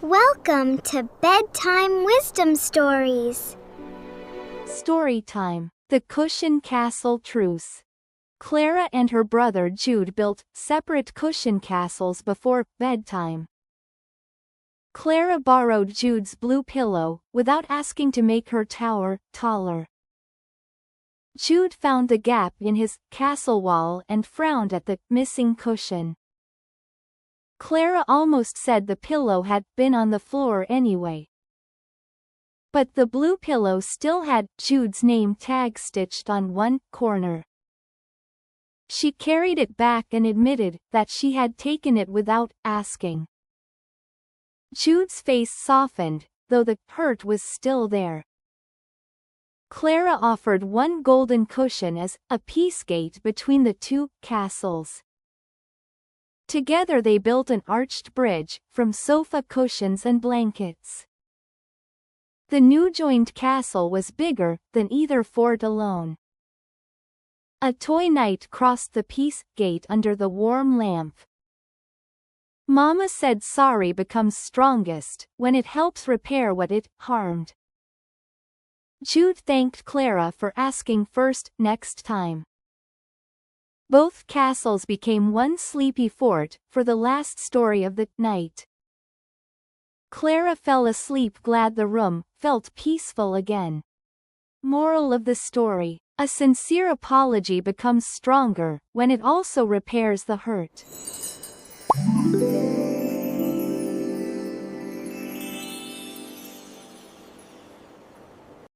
Welcome to Bedtime Wisdom Stories. Story time. The Cushion Castle Truce. Clara and her brother Jude built separate cushion castles before bedtime. Clara borrowed Jude's blue pillow without asking to make her tower taller. Jude found the gap in his castle wall and frowned at the missing cushion. Clara almost said the pillow had been on the floor anyway. But the blue pillow still had Jude's name tag stitched on one corner. She carried it back and admitted that she had taken it without asking. Jude's face softened, though the hurt was still there. Clara offered one golden cushion as a peace gate between the two castles. Together they built an arched bridge from sofa cushions and blankets. The new joined castle was bigger than either fort alone. A toy knight crossed the peace gate under the warm lamp. Mama said sorry becomes strongest when it helps repair what it harmed. Jude thanked Clara for asking first next time. Both castles became one sleepy fort for the last story of the night. Clara fell asleep glad the room felt peaceful again. Moral of the story: a sincere apology becomes stronger when it also repairs the hurt.